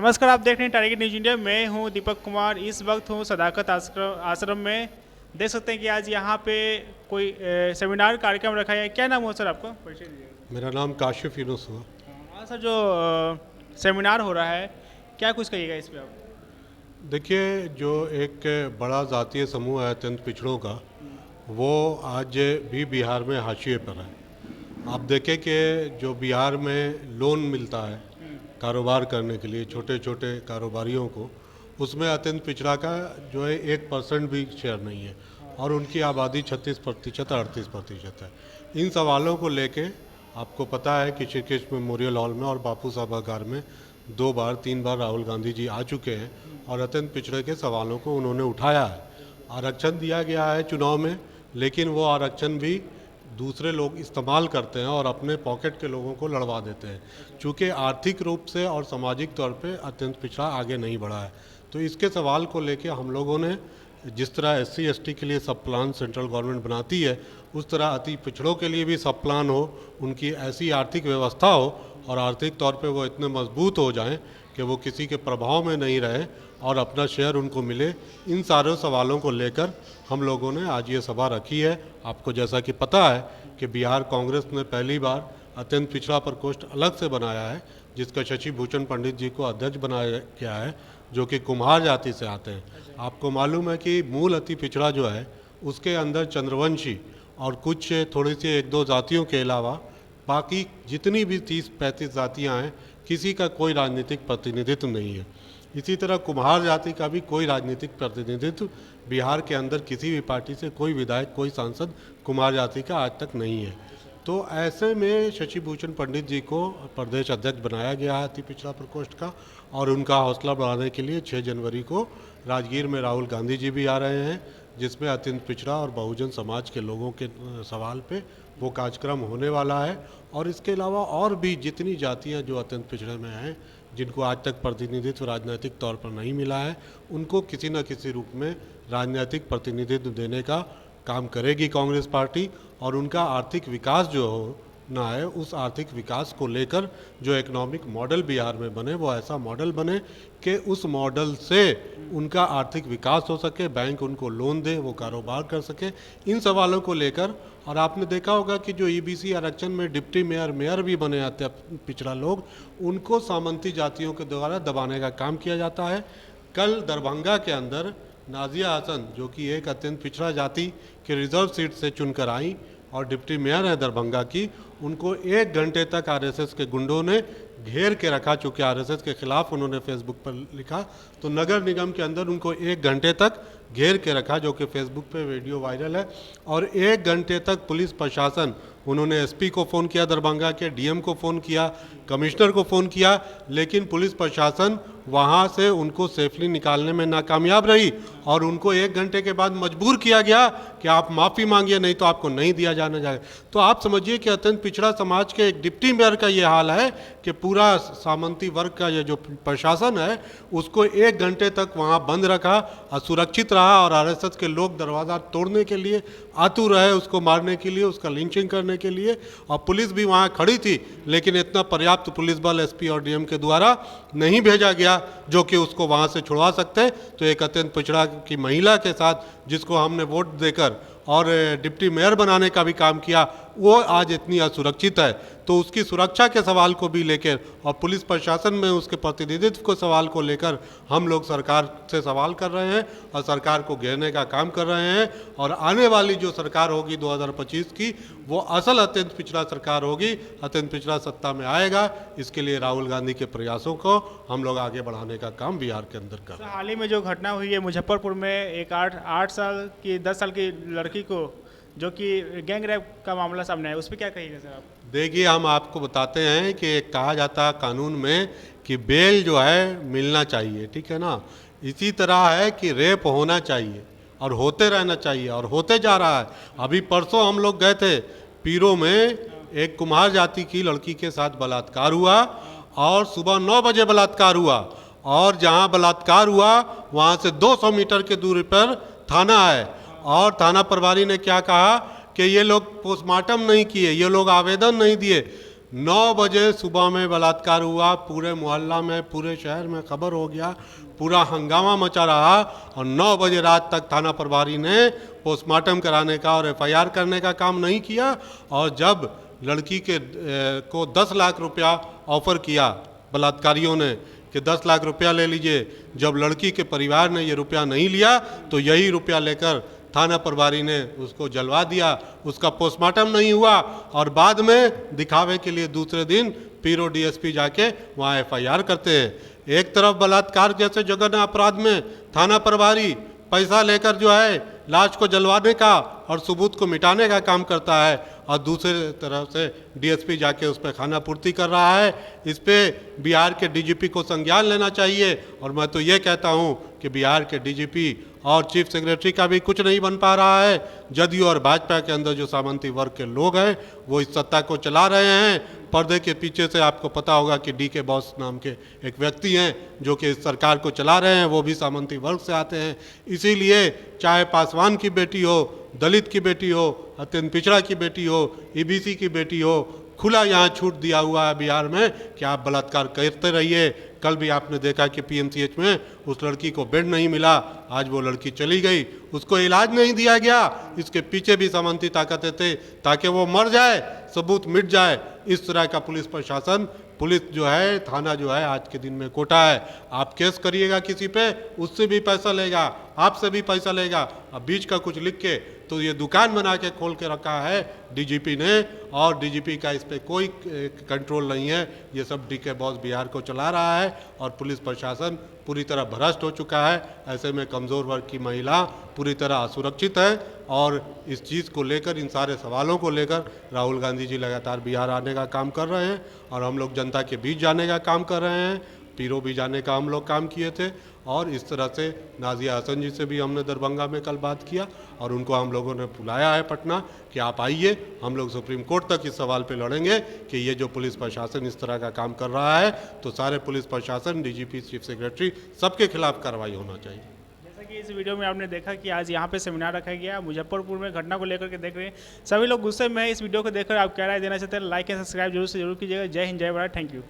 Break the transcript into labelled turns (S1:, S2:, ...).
S1: नमस्कार, आप देख रहे हैं टारगेट न्यूज इंडिया। मैं हूं दीपक कुमार। इस वक्त हूं सदाकत आश्रम में। देख सकते हैं कि आज यहां पे कोई सेमिनार कार्यक्रम रखा है। क्या नाम हुआ सर आपका, परिचय दीजिए।
S2: मेरा नाम काशिफ यूनुस हुआ।
S1: हाँ सर, जो सेमिनार हो रहा है, क्या कुछ कहिएगा इस पे आप।
S2: देखिए, जो एक बड़ा जातीय समूह है अत्यंत पिछड़ों का, वो आज भी बिहार में हाशिए पर है। आप देखें कि जो बिहार में लोन मिलता है कारोबार करने के लिए छोटे छोटे कारोबारियों को, उसमें अत्यंत पिछड़ा का जो है 1% भी शेयर नहीं है और उनकी आबादी 36% 38% है। इन सवालों को लेके आपको पता है कि श्री कृष्ण मेमोरियल हॉल में और बापू सभागार में 2 बार 3 बार राहुल गांधी जी आ चुके हैं और अत्यंत पिछड़े के सवालों को उन्होंने उठाया है। आरक्षण दिया गया है चुनाव में, लेकिन वो आरक्षण भी दूसरे लोग इस्तेमाल करते हैं और अपने पॉकेट के लोगों को लड़वा देते हैं, चूँकि आर्थिक रूप से और सामाजिक तौर पे अत्यंत पिछड़ा आगे नहीं बढ़ा है। तो इसके सवाल को लेके हम लोगों ने, जिस तरह SC ST के लिए सब प्लान सेंट्रल गवर्नमेंट बनाती है, उस तरह अति पिछड़ों के लिए भी सब प्लान हो, उनकी ऐसी आर्थिक व्यवस्था हो और आर्थिक तौर पे वो इतने मजबूत हो जाएं कि वो किसी के प्रभाव में नहीं रहे और अपना शेयर उनको मिले। इन सारे सवालों को लेकर हम लोगों ने आज ये सभा रखी है। आपको जैसा कि पता है कि बिहार कांग्रेस ने पहली बार अत्यंत पिछड़ा प्रकोष्ठ अलग से बनाया है, जिसका शशि भूषण पंडित जी को अध्यक्ष बनाया गया है, जो कि कुम्हार जाति से आते हैं। आपको मालूम है कि मूल अति पिछड़ा जो है उसके अंदर चंद्रवंशी और कुछ थोड़ी सी 1-2 जातियों के अलावा बाकी जितनी भी 30-35 जातियाँ हैं, किसी का कोई राजनीतिक प्रतिनिधित्व नहीं है। इसी तरह कुम्हार जाति का भी कोई राजनीतिक प्रतिनिधित्व बिहार के अंदर किसी भी पार्टी से कोई विधायक, कोई सांसद कुम्हार जाति का आज तक नहीं है। तो ऐसे में शशि भूषण पंडित जी को प्रदेश अध्यक्ष बनाया गया है अति पिछड़ा प्रकोष्ठ का, और उनका हौसला बढ़ाने के लिए 6 जनवरी को राजगीर में राहुल गांधी जी भी आ रहे हैं, जिसमें अत्यंत पिछड़ा और बहुजन समाज के लोगों के सवाल पे वो कार्यक्रम होने वाला है। और इसके अलावा और भी जितनी जातियां जो अत्यंत पिछड़े में हैं, जिनको आज तक प्रतिनिधित्व राजनीतिक तौर पर नहीं मिला है, उनको किसी न किसी रूप में राजनीतिक प्रतिनिधित्व देने का काम करेगी कांग्रेस पार्टी। और उनका आर्थिक विकास जो हो ना है, उस आर्थिक विकास को लेकर जो इकोनॉमिक मॉडल बिहार में बने, वो ऐसा मॉडल बने कि उस मॉडल से उनका आर्थिक विकास हो सके, बैंक उनको लोन दे, वो कारोबार कर सके। इन सवालों को लेकर, और आपने देखा होगा कि जो EBC आरक्षण में डिप्टी मेयर, मेयर भी बने आते हैं पिछड़ा लोग, उनको सामंती जातियों के द्वारा दबाने का काम किया जाता है। कल दरभंगा के अंदर नाजिया हसन, जो कि एक अत्यंत पिछड़ा जाति के रिजर्व सीट से चुनकर आई और डिप्टी मेयर है दरभंगा की, उनको 1 घंटे तक RSS के गुंडों ने घेर के रखा। चूँकि RSS के खिलाफ उन्होंने फेसबुक पर लिखा, तो नगर निगम के अंदर उनको 1 घंटे तक घेर के रखा, जो कि फेसबुक पे वीडियो वायरल है। और 1 घंटे तक पुलिस प्रशासन, उन्होंने SP को फ़ोन किया, दरभंगा के DM को फ़ोन किया, कमिश्नर को फ़ोन किया, लेकिन पुलिस प्रशासन वहाँ से उनको सेफली निकालने में नाकामयाब रही और उनको 1 घंटे के बाद मजबूर किया गया कि आप माफ़ी मांगिए, नहीं तो आपको नहीं दिया जाना जाएगा। तो आप समझिए कि अत्यंत पिछड़ा समाज के एक डिप्टी मेयर का ये हाल है कि पूरा सामंती वर्ग का ये जो प्रशासन है, उसको 1 घंटे तक वहाँ बंद रखा, असुरक्षित रहा और RSS के लोग दरवाज़ा तोड़ने के लिए आतुर रहे, उसको मारने के लिए, उसका लिंचिंग करने के लिए। और पुलिस भी वहाँ खड़ी थी, लेकिन इतना पर्याप्त पुलिस बल SP और DM के द्वारा नहीं भेजा गया जो कि उसको वहाँ से छुड़वा सकते। तो एक अत्यंत पिछड़ा की महिला के साथ, जिसको हमने वोट देकर और डिप्टी मेयर बनाने का भी काम किया, वो आज इतनी असुरक्षित है। तो उसकी सुरक्षा के सवाल को भी लेकर और पुलिस प्रशासन में उसके प्रतिनिधित्व को सवाल को लेकर हम लोग सरकार से सवाल कर रहे हैं और सरकार को घेरने का काम कर रहे हैं। और आने वाली जो सरकार होगी 2025 की, वो असल अत्यंत पिछड़ा सरकार होगी, अत्यंत पिछड़ा सत्ता में आएगा। इसके लिए राहुल गांधी के प्रयासों को हम लोग आगे बढ़ाने का काम बिहार के अंदर कर रहे हैं।
S1: हाल ही में जो घटना हुई है मुजफ्फरपुर में, एक 8 साल की 10 साल की लड़की को, जो कि गैंग रेप का मामला सामने आया, उस पर क्या कहिएगा सर आप।
S2: देखिए, हम आपको बताते हैं कि कहा जाता है कानून में कि बेल जो है मिलना चाहिए, ठीक है ना। इसी तरह है कि रेप होना चाहिए और होते रहना चाहिए और होते जा रहा है। अभी परसों हम लोग गए थे पीरो में, एक कुम्हार जाति की लड़की के साथ बलात्कार हुआ और सुबह 9 बजे बलात्कार हुआ, और जहाँ बलात्कार हुआ वहाँ से 200 मीटर के दूरी पर थाना है। और थाना प्रभारी ने क्या कहा कि ये लोग पोस्टमार्टम नहीं किए, ये लोग आवेदन नहीं दिए। 9 बजे सुबह में बलात्कार हुआ, पूरे मोहल्ला में, पूरे शहर में खबर हो गया, पूरा हंगामा मचा रहा और 9 बजे रात तक थाना प्रभारी ने पोस्टमार्टम कराने का और एफआईआर करने का काम नहीं किया। और जब लड़की के को 10 लाख रुपया ऑफर किया बलात्कारियों ने कि 10 लाख रुपया ले लीजिए, जब लड़की के परिवार ने ये रुपया नहीं लिया तो यही रुपया लेकर थाना प्रभारी ने उसको जलवा दिया, उसका पोस्टमार्टम नहीं हुआ और बाद में दिखावे के लिए दूसरे दिन पीरो डीएसपी जाके वहाँ एफआईआर करते हैं। एक तरफ बलात्कार जैसे जघन्य अपराध में थाना प्रभारी पैसा लेकर जो है लाश को जलवाने का और सबूत को मिटाने का काम करता है और दूसरे तरफ से डीएसपी जाके उस पर खाना पूर्ति कर रहा है। इस पे बिहार के डीजीपी को संज्ञान लेना चाहिए। और मैं तो ये कहता हूँ कि बिहार के डीजीपी और चीफ सेक्रेटरी का भी कुछ नहीं बन पा रहा है। जदयू और भाजपा के अंदर जो सामंती वर्ग के लोग हैं वो इस सत्ता को चला रहे हैं। पर्दे के पीछे से आपको पता होगा कि डी के बॉस नाम के एक व्यक्ति हैं जो कि इस सरकार को चला रहे हैं, वो भी सामंती वर्ग से आते हैं। इसीलिए चाहे पासवान की बेटी हो, दलित की बेटी हो, अत्यंत पिछड़ा की बेटी हो, ईबीसी की बेटी हो, खुला यहाँ छूट दिया हुआ है बिहार में कि आप बलात्कार करते रहिए। कल भी आपने देखा कि पीएमसीएच में उस लड़की को बेड नहीं मिला, आज वो लड़की चली गई, उसको इलाज नहीं दिया गया। इसके पीछे भी सामंती ताकतें थे ताकि वो मर जाए, सबूत मिट जाए। इस तरह का पुलिस प्रशासन, पुलिस जो है, थाना जो है आज के दिन में कोटा है। आप केस करिएगा किसी पे, उससे भी पैसा लेगा, आपसे भी पैसा लेगा। अब बीच का कुछ लिख के तो ये दुकान बना के खोल के रखा है डीजीपी ने और डीजीपी का इस पे कोई कंट्रोल नहीं है। ये सब डी के बॉस बिहार को चला रहा है और पुलिस प्रशासन पूरी तरह भ्रष्ट हो चुका है। ऐसे में कमज़ोर वर्ग की महिला पूरी तरह असुरक्षित है और इस चीज़ को लेकर, इन सारे सवालों को लेकर राहुल गांधी जी लगातार बिहार आने का काम कर रहे हैं और हम लोग जनता के बीच जाने का काम कर रहे हैं। पीरो भी जाने का हम लोग काम किए थे और इस तरह से नाजिया हसन जी से भी हमने दरभंगा में कल बात किया और उनको हम लोगों ने बुलाया है पटना कि आप आइए, हम लोग सुप्रीम कोर्ट तक इस सवाल पे लड़ेंगे कि ये जो पुलिस प्रशासन इस तरह का काम कर रहा है तो सारे पुलिस प्रशासन, डीजीपी, चीफ सेक्रेटरी, सबके खिलाफ कार्रवाई होना चाहिए।
S1: जैसा कि इस वीडियो में आपने देखा कि आज यहाँ पे सेमिनार रखा गया मुजफ्फरपुर में, घटना को लेकर के देख रहे हैं सभी लोग गुस्से में है। इस वीडियो को देखकर आप क्या राय देना चाहते हैं, लाइक एंड सब्सक्राइब जरूर से जरूर कीजिएगा। जय हिंद, जय भारत, थैंक यू।